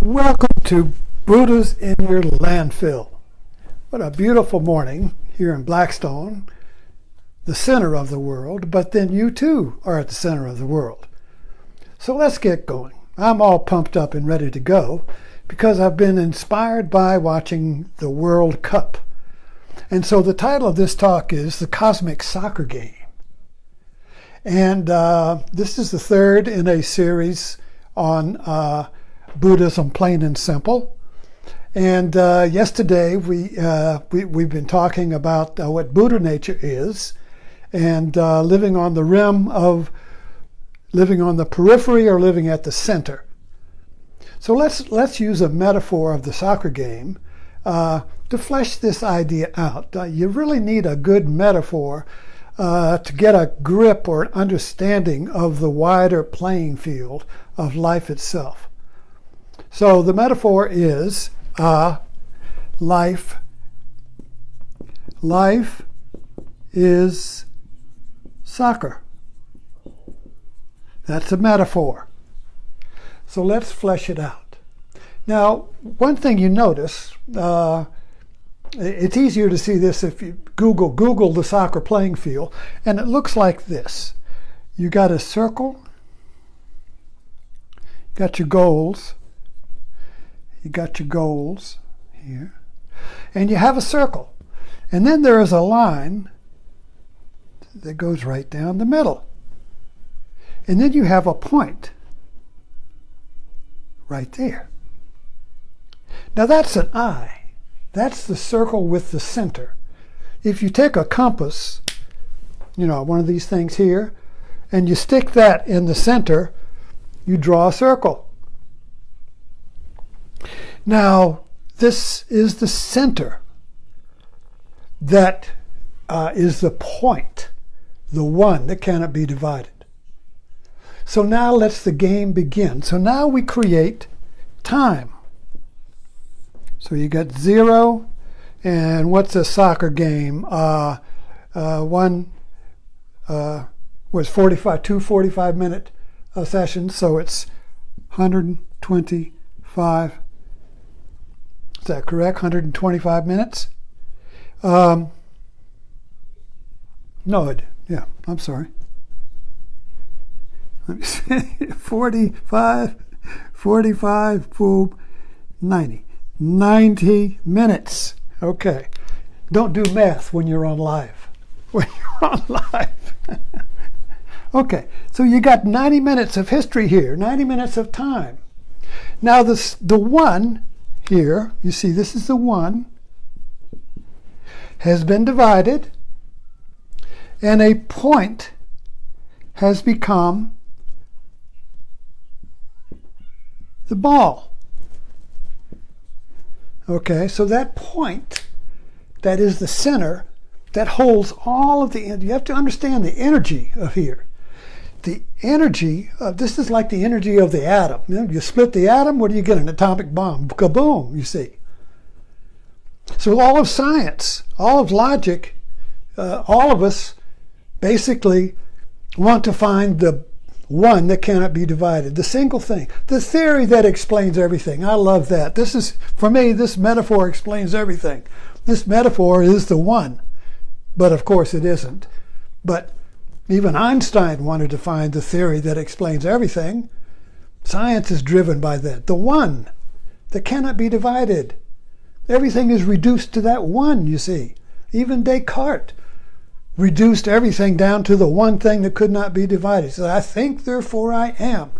Welcome to Buddha's in Your Landfill. What a beautiful morning here in Blackstone, the center of the world, but then you too are at the center of the world. So let's get going. I'm all pumped up and ready to go because I've been inspired by watching the World Cup. And so the title of this talk is The Cosmic Soccer Game. And this is the third in a series on Buddhism, plain and simple. And yesterday we've been talking about what Buddha nature is, and living on the periphery or living at the center. So let's use a metaphor of the soccer game to flesh this idea out. You really need a good metaphor to get a grip or an understanding of the wider playing field of life itself. So the metaphor is life. Life is soccer. That's a metaphor. So let's flesh it out. Now, one thing you notice, it's easier to see this if you Google the soccer playing field, and it looks like this. You got a circle, got your goals. You got your goals here, and you have a circle, and then there is a line that goes right down the middle, and then you have a point right there. Now that's an eye. That's the circle with the center. If you take a compass, one of these things here, and you stick that in the center, you draw a circle. Now, this is the center. That is the point, the one that cannot be divided. So now let's the game begin. So now we create time. So you got 0, and what's a soccer game? One was 2 45-minute sessions, so it's 125. Is that correct? 125 minutes? No, I'm sorry. Let me see. 45, boom, 90. 90 minutes. Okay. Don't do math when you're on live. Okay, so you got 90 minutes of history here, 90 minutes of time. Now the one here, you see this is the one, has been divided, and a point has become the ball. Okay, so that point, that is the center, that holds all of you have to understand the energy of here. The energy, this is like the energy of the atom. You split the atom, what do you get? An atomic bomb. Kaboom, you see. So all of science, all of logic, all of us basically want to find the one that cannot be divided, the single thing, the theory that explains everything. I love that. This is, for me, this metaphor explains everything. This metaphor is the one, but of course it isn't. But even Einstein wanted to find the theory that explains everything. Science is driven by that. The one that cannot be divided. Everything is reduced to that one, you see. Even Descartes reduced everything down to the one thing that could not be divided. He said, I think, therefore I am.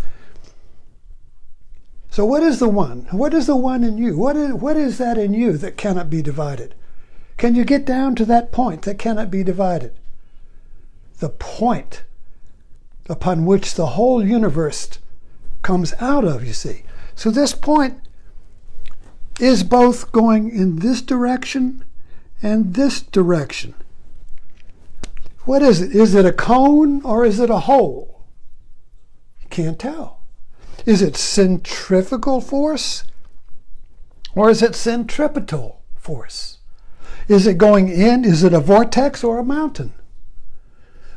So what is the one? What is the one in you? What is that in you that cannot be divided? Can you get down to that point that cannot be divided? The point upon which the whole universe comes out of, you see. So this point is both going in this direction and this direction. What is it? Is it a cone or is it a hole? You can't tell. Is it centrifugal force or is it centripetal force? Is it going in? Is it a vortex or a mountain?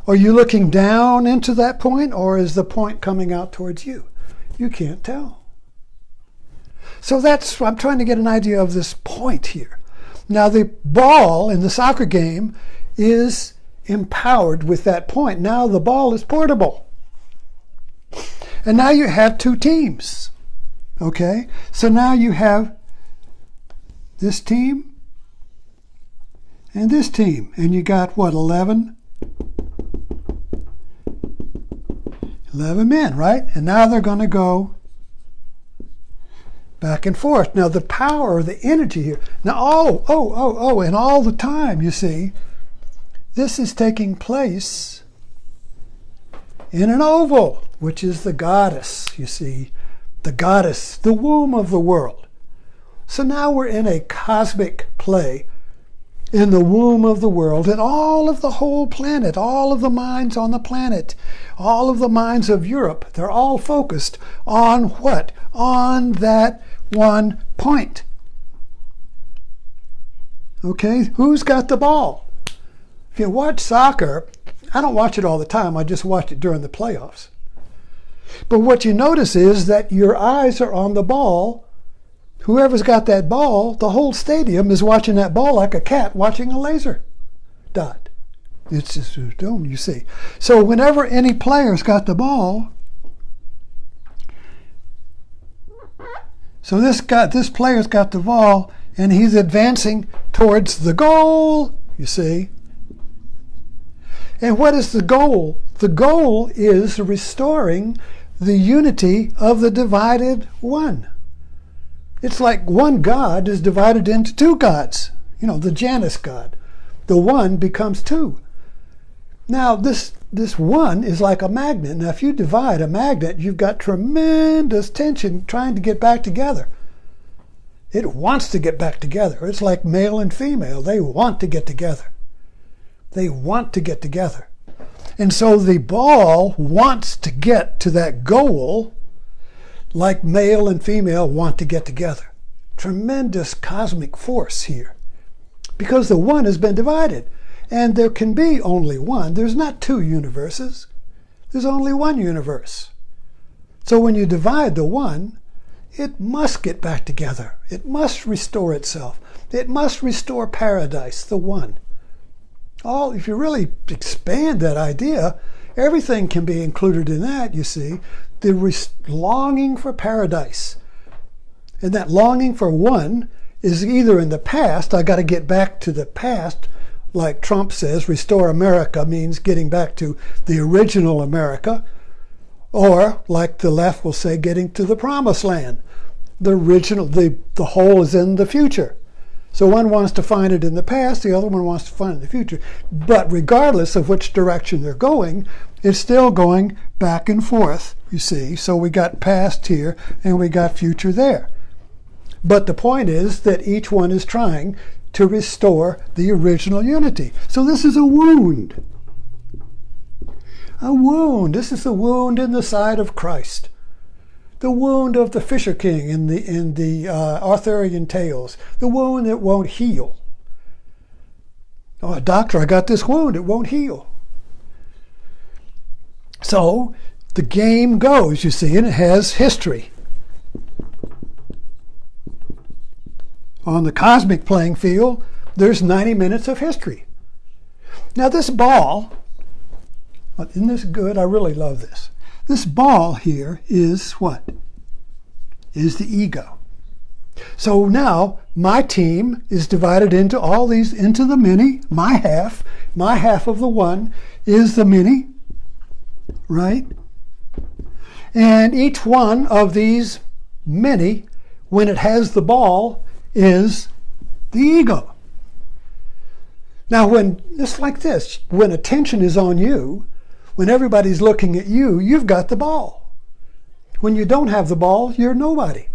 Are you looking down into that point, or is the point coming out towards you? You can't tell. So I'm trying to get an idea of this point here. Now the ball in the soccer game is empowered with that point. Now the ball is portable. And now you have two teams. Okay? So now you have this team and this team. And you got what, 11 men, right? And now they're going to go back and forth. Now the power, the energy here. Now, and all the time, you see, this is taking place in an oval, which is the goddess, you see, the goddess, the womb of the world. So now we're in a cosmic play in the womb of the world, and all of the whole planet, all of the minds on the planet, all of the minds of Europe, they're all focused on what? On that one point. Okay, who's got the ball? If you watch soccer, I don't watch it all the time, I just watch it during the playoffs. But what you notice is that your eyes are on the ball. Whoever's got that ball, the whole stadium is watching that ball like a cat watching a laser dot. It's just, you see. So whenever any player's got the ball, so this player's got the ball and he's advancing towards the goal, you see. And what is the goal? The goal is restoring the unity of the divided one. It's like one God is divided into two gods. You know, the Janus God. The one becomes two. Now, this one is like a magnet. Now, if you divide a magnet, you've got tremendous tension trying to get back together. It wants to get back together. It's like male and female. They want to get together. They want to get together. And so the ball wants to get to that goal like male and female want to get together. Tremendous cosmic force here. Because the one has been divided. And there can be only one. There's not two universes. There's only one universe. So when you divide the one, it must get back together. It must restore itself. It must restore paradise, the one. If you really expand that idea, everything can be included in that, you see. The longing for paradise. And that longing for one is either in the past, I got to get back to the past, like Trump says, restore America means getting back to the original America, or like the left will say, getting to the promised land. The original, the whole is in the future. So one wants to find it in the past, the other one wants to find it in the future. But regardless of which direction they're going, it's still going back and forth, you see. So we got past here and we got future there. But the point is that each one is trying to restore the original unity. So this is a wound. A wound. This is the wound in the side of Christ. The wound of the Fisher King in the Arthurian tales. The wound that won't heal. Oh, doctor, I got this wound. It won't heal. So the game goes, you see, and it has history. On the cosmic playing field, there's 90 minutes of history. Now this ball, isn't this good? I really love this. This ball here is what? Is the ego. So now my team is divided into all these, into the many. My half of the one is the many, right? And each one of these many, when it has the ball, is the ego. Now when, just like this, when attention is on you, when everybody's looking at you, you've got the ball. When you don't have the ball, you're nobody.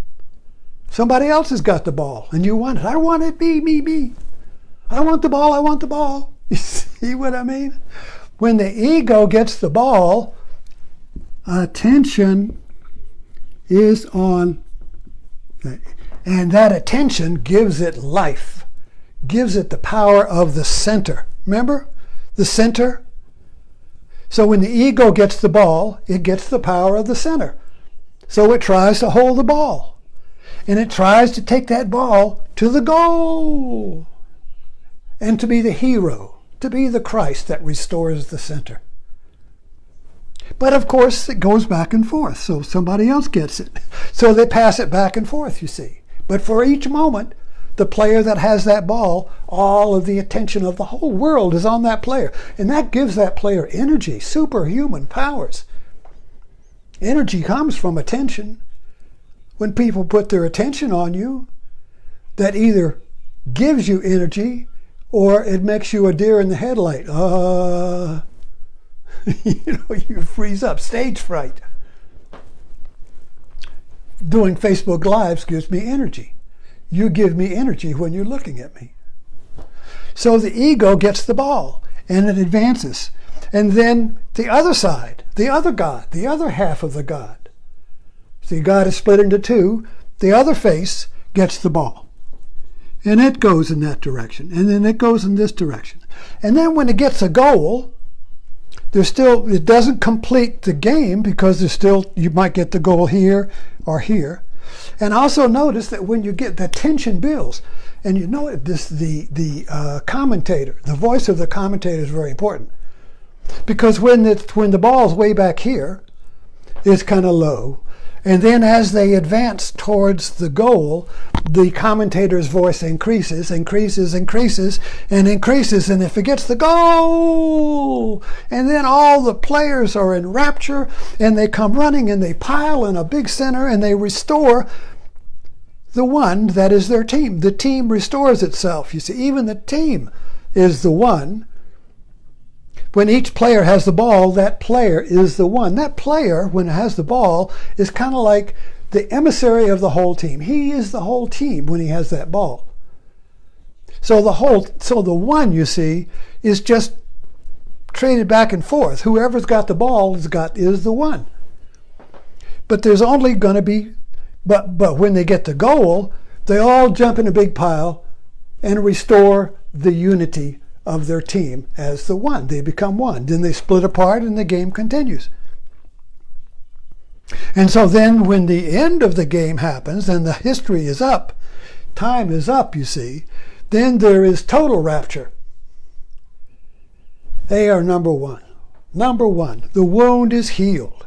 Somebody else has got the ball, and you want it. I want it, me. I want the ball, I want the ball. You see what I mean? When the ego gets the ball, attention is on, and that attention gives it life, gives it the power of the center. Remember? The center. So when the ego gets the ball, it gets the power of the center. So it tries to hold the ball. And it tries to take that ball to the goal and to be the hero, to be the Christ that restores the center. But of course, it goes back and forth, so somebody else gets it. So they pass it back and forth, you see. But for each moment, the player that has that ball, all of the attention of the whole world is on that player. And that gives that player energy, superhuman powers. Energy comes from attention. When people put their attention on you, that either gives you energy or it makes you a deer in the headlight. You freeze up, stage fright. Doing Facebook Lives gives me energy. You give me energy when you're looking at me. So the ego gets the ball and it advances. And then the other side, the other God, the other half of the God. See, God is split into two. The other face gets the ball. And it goes in that direction. And then it goes in this direction. And then when it gets a goal, it doesn't complete the game because you might get the goal here or here. And also notice that when you get the tension builds, and you know the commentator, the voice of the commentator is very important. Because when the ball's way back here, it's kind of low. And then as they advance towards the goal, the commentator's voice increases. And if it gets the goal, and then all the players are in rapture, and they come running and they pile in a big center and they restore the one that is their team. The team restores itself. You see, even the team is the one. When each player has the ball, that player is the one. That player, when it has the ball, is kind of like the emissary of the whole team. He is the whole team when he has that ball. So the one, you see, is just traded back and forth. Whoever's got the ball is the one. But there's only going to be, but when they get the goal, they all jump in a big pile and restore the unity of their team as the one. They become one. Then they split apart and the game continues. And so then when the end of the game happens and the history is up, time is up, you see, then there is total rapture. They are number one. Number one. The wound is healed.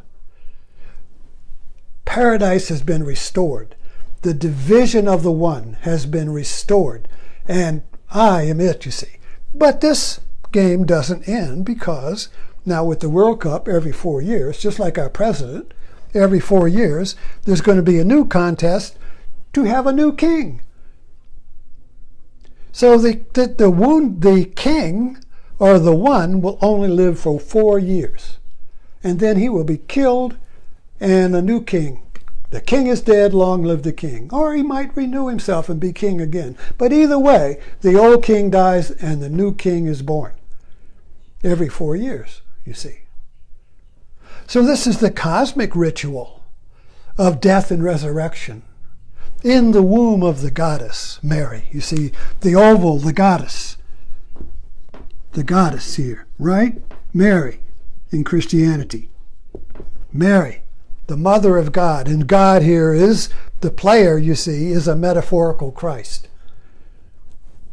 Paradise has been restored. The division of the one has been restored. And I am it, you see. But this game doesn't end because now with the World Cup every 4 years, just like our president, every 4 years, there's going to be a new contest to have a new king. So the king or the one will only live for 4 years. And then he will be killed and a new king. The king is dead, long live the king. Or he might renew himself and be king again. But either way, the old king dies and the new king is born. Every 4 years, you see. So this is the cosmic ritual of death and resurrection. In the womb of the goddess, Mary. You see, the oval, the goddess. The goddess here, right? Mary in Christianity. Mary, the mother of God. And God here is, the player, you see, is a metaphorical Christ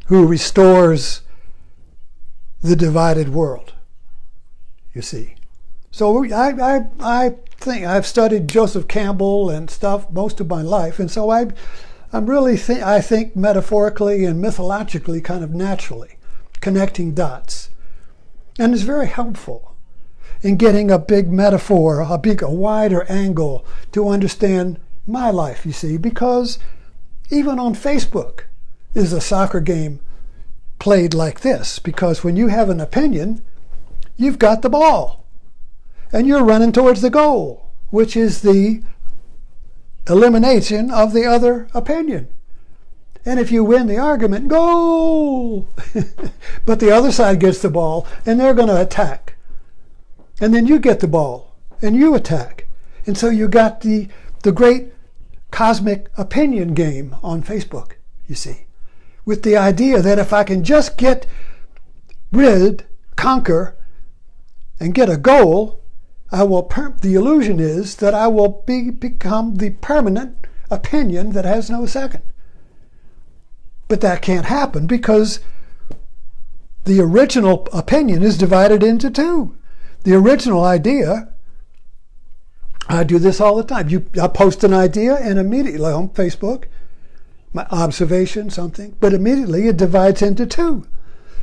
who restores the divided world, you see. So I think I've studied Joseph Campbell and stuff most of my life, and so I think metaphorically and mythologically, kind of naturally, connecting dots. And it's very helpful in getting a big metaphor, a wider angle to understand my life, you see, because even on Facebook is a soccer game played like this, because when you have an opinion, you've got the ball and you're running towards the goal, which is the elimination of the other opinion. And if you win the argument, goal! But the other side gets the ball and they're going to attack. And then you get the ball and you attack. And so you got the great cosmic opinion game on Facebook, you see, with the idea that if I can just get conquer, and get a goal, the illusion is that I will become the permanent opinion that has no second. But that can't happen because the original opinion is divided into two. The original idea, I do this all the time. I post an idea and immediately on Facebook, my observation, something, but immediately it divides into two.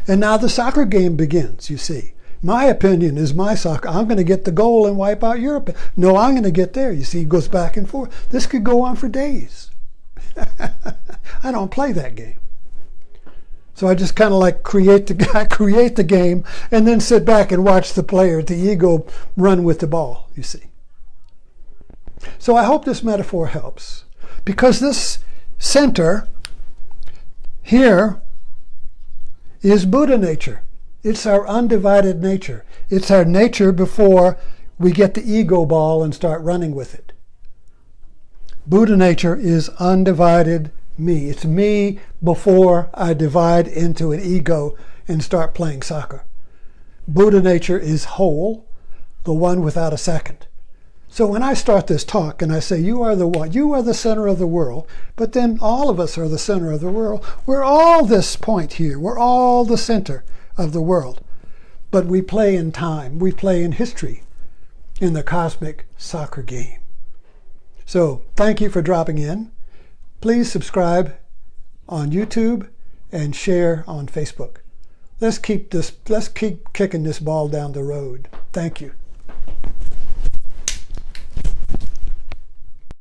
And now the soccer game begins, you see. My opinion is my soccer. I'm going to get the goal and wipe out Europe. No, I'm going to get there. You see, it goes back and forth. This could go on for days. I don't play that game. So I just kind of like create the game and then sit back and watch the player, the ego, run with the ball, you see. So I hope this metaphor helps. Because this center here is Buddha nature. It's our undivided nature. It's our nature before we get the ego ball and start running with it. Buddha nature is undivided me. It's me before I divide into an ego and start playing soccer. Buddha nature is whole, the one without a second. So when I start this talk and I say, you are the one, you are the center of the world, but then all of us are the center of the world. We're all this point here. We're all the center of the world. But we play in time. We play in history in the cosmic soccer game. So thank you for dropping in. Please subscribe on YouTube and share on Facebook. Let's keep kicking this ball down the road. Thank you.